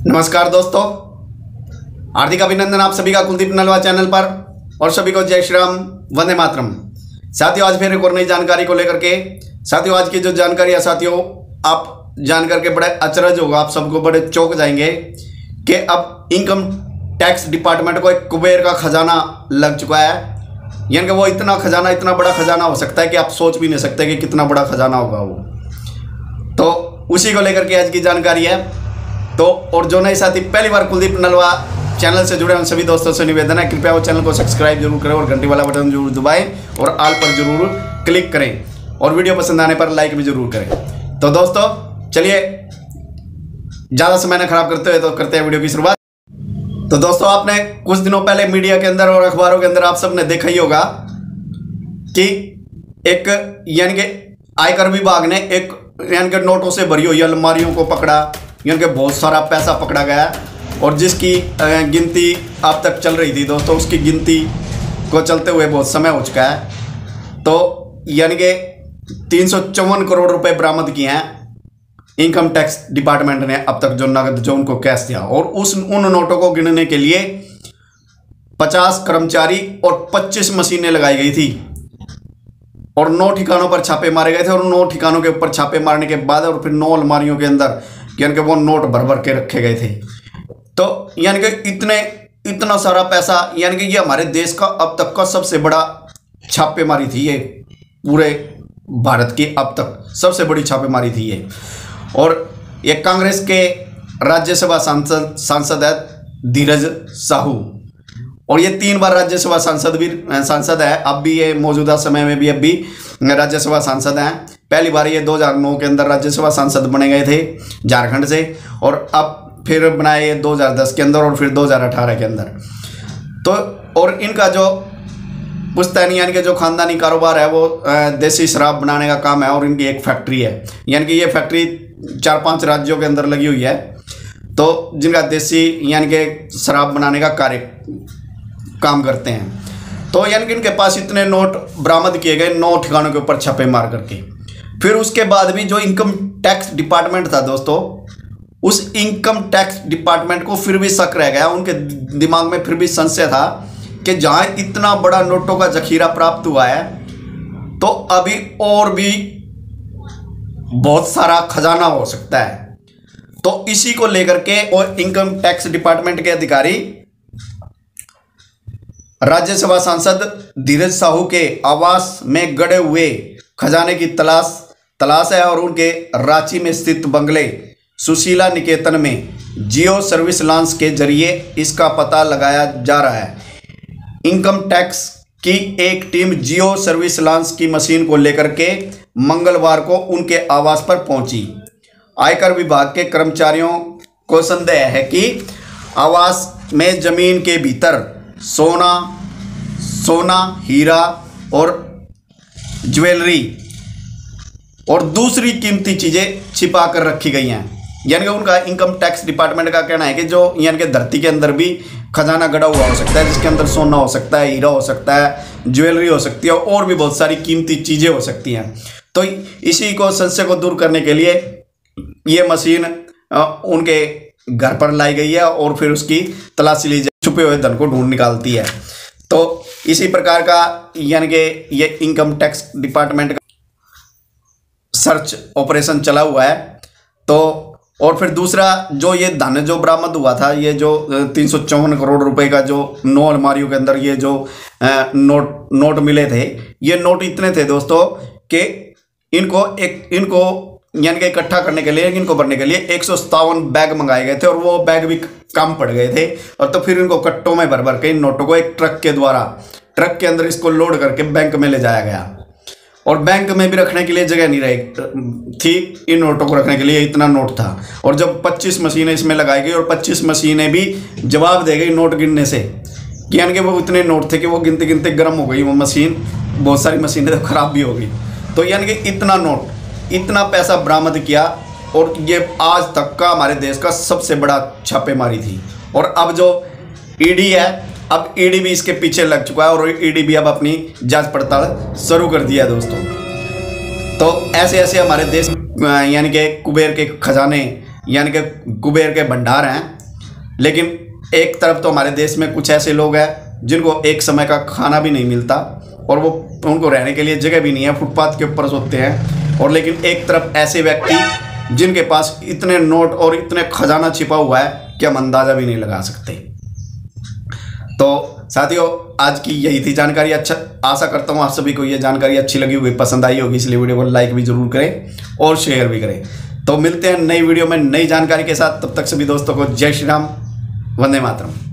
नमस्कार दोस्तों, हार्दिक अभिनंदन आप सभी का कुलदीप नलवा चैनल पर, और सभी को जय श्री राम, वंदे मातरम। साथियों, आज फिर एक और नई जानकारी को लेकर के साथियों, आज की जो जानकारी है साथियों, आप जान करके बड़े अचरज होगा, आप सबको बड़े चौंक जाएंगे कि अब इनकम टैक्स डिपार्टमेंट को एक कुबेर का खजाना लग चुका है। यानी कि वो इतना खजाना, इतना बड़ा खजाना हो सकता है कि आप सोच भी नहीं सकते कि कितना बड़ा खजाना होगा वो। तो उसी को लेकर के आज की जानकारी है। तो और जो नए साथी पहली बार कुलदीप नलवा चैनल से जुड़े उन सभी दोस्तों से निवेदन है, कृपया वो चैनल को सब्सक्राइब जरूर करें और घंटी वाला बटन जरूर दबाएं और ऑल पर जरूर क्लिक करें, और वीडियो पसंद आने पर लाइक भी जरूर करें। तो दोस्तों चलिए, ज़्यादा समय न खराब करते हुए तो करते हैं वीडियो की शुरुआत। तो दोस्तों, आपने कुछ दिनों पहले मीडिया के अंदर और अखबारों के अंदर आप सबने देखा ही होगा कि एक यानी कि आयकर विभाग ने एक यानी कि नोटों से भरी हुई अलमारियों को पकड़ा, यानी कि बहुत सारा पैसा पकड़ा गया, और जिसकी गिनती अब तक चल रही थी दोस्तों, उसकी गिनती को चलते हुए बहुत समय हो चुका है। तो यानी कि 354 करोड़ रुपए बरामद किए हैं इनकम टैक्स डिपार्टमेंट ने अब तक, जो नगद जो उनको कैश दिया। और उन नोटों को गिनने के लिए 50 कर्मचारी और 25 मशीनें लगाई गई थी, और 9 ठिकानों पर छापे मारे गए थे। और 9 ठिकानों के ऊपर छापे मारने के बाद और फिर 9 अलमारियों के अंदर यानी कि वो नोट भर भर के रखे गए थे। तो यानी कि इतना सारा पैसा, यानी कि ये हमारे देश का अब तक का सबसे बड़ा छापेमारी थी, ये पूरे भारत की अब तक सबसे बड़ी छापेमारी थी ये। और ये कांग्रेस के राज्यसभा सांसद है धीरज साहू, और ये 3 बार राज्यसभा सांसद है। अब भी ये मौजूदा समय में भी अब भी राज्यसभा सांसद हैं। पहली बार ये 2009 के अंदर राज्यसभा सांसद बने गए थे झारखंड से, और अब फिर बनाए ये 2010 के अंदर और फिर 2018 के अंदर। तो और इनका जो पुश्तैनी यानी कि जो खानदानी कारोबार है वो देसी शराब बनाने का काम है, और इनकी एक फैक्ट्री है। यानी कि ये फैक्ट्री 4-5 राज्यों के अंदर लगी हुई है, तो जिनका देसी यानी कि शराब बनाने का काम करते हैं। तो यानी कि इनके पास इतने नोट बरामद किए गए 9 ठिकानों के ऊपर छापे मार करके। फिर उसके बाद भी जो इनकम टैक्स डिपार्टमेंट था दोस्तों, उस इनकम टैक्स डिपार्टमेंट को फिर भी शक रह गया, उनके दिमाग में फिर भी संशय था कि जहां इतना बड़ा नोटों का जखीरा प्राप्त हुआ है, तो अभी और भी बहुत सारा खजाना हो सकता है। तो इसी को लेकर के और इनकम टैक्स डिपार्टमेंट के अधिकारी राज्यसभा सांसद धीरज साहू के आवास में गड़े हुए खजाने की तलाश है, और उनके रांची में स्थित बंगले सुशीला निकेतन में जियो सर्विस लॉन्च के जरिए इसका पता लगाया जा रहा है। इनकम टैक्स की एक टीम जियो सर्विस लॉन्च की मशीन को लेकर के मंगलवार को उनके आवास पर पहुंची। आयकर विभाग के कर्मचारियों को संदेह है कि आवास में जमीन के भीतर सोना, हीरा और ज्वेलरी और दूसरी कीमती चीजें छिपा कर रखी गई हैं। यानी कि उनका इनकम टैक्स डिपार्टमेंट का कहना है कि जो यानी कि धरती के अंदर भी खजाना गड़ा हुआ हो सकता है, जिसके अंदर सोना हो सकता है, हीरा हो सकता है, ज्वेलरी हो सकती है, और भी बहुत सारी कीमती चीजें हो सकती हैं। तो इसी को संशय को दूर करने के लिए ये मशीन उनके घर पर लाई गई है, और फिर उसकी तलाशी ली जाए, छुपे हुए धन को ढूंढ निकालती है। तो इसी प्रकार का यानी कि ये इनकम टैक्स डिपार्टमेंट का सर्च ऑपरेशन चला हुआ है। तो और फिर दूसरा, जो ये धन जो बरामद हुआ था, ये जो 354 करोड़ रुपए का जो 9 अलमारियों के अंदर ये जो नोट मिले थे, ये नोट इतने थे दोस्तों कि इनको यानी कि इकट्ठा करने के लिए, इनको भरने के लिए 157 बैग मंगाए गए थे, और वो बैग भी कम पड़ गए थे। और तो फिर इनको कट्टों में भर भर के इन नोटों को एक ट्रक के अंदर इसको लोड करके बैंक में ले जाया गया। और बैंक में भी रखने के लिए जगह नहीं रही थी इन नोटों को रखने के लिए, इतना नोट था। और जब 25 मशीनें इसमें लगाई गई, और 25 मशीनें भी जवाब दे गई नोट गिनने से, यानी कि वो इतने नोट थे कि वो गिनते गिनते गर्म हो गई वो मशीन, बहुत सारी मशीनें तो खराब भी हो गई। तो यानी कि इतना नोट, इतना पैसा बरामद किया, और ये आज तक का हमारे देश का सबसे बड़ा छापेमारी थी। और अब जो ईडी है, अब ईडी भी इसके पीछे लग चुका है, और ईडी भी अब अपनी जांच पड़ताल शुरू कर दिया है दोस्तों। तो ऐसे ऐसे हमारे देश यानी कि कुबेर के खजाने यानी कि कुबेर के भंडार हैं, लेकिन एक तरफ तो हमारे देश में कुछ ऐसे लोग हैं जिनको एक समय का खाना भी नहीं मिलता और वो उनको रहने के लिए जगह भी नहीं है, फुटपाथ के ऊपर सोते हैं। और लेकिन एक तरफ ऐसे व्यक्ति जिनके पास इतने नोट और इतने खजाना छिपा हुआ है कि हम अंदाज़ा भी नहीं लगा सकते। तो साथियों, आज की यही थी जानकारी। अच्छा, आशा करता हूँ आप सभी को ये जानकारी अच्छी लगी होगी, पसंद आई होगी, इसलिए वीडियो को लाइक भी जरूर करें और शेयर भी करें। तो मिलते हैं नई वीडियो में नई जानकारी के साथ। तब तक सभी दोस्तों को जय श्री राम, वंदे मातरम।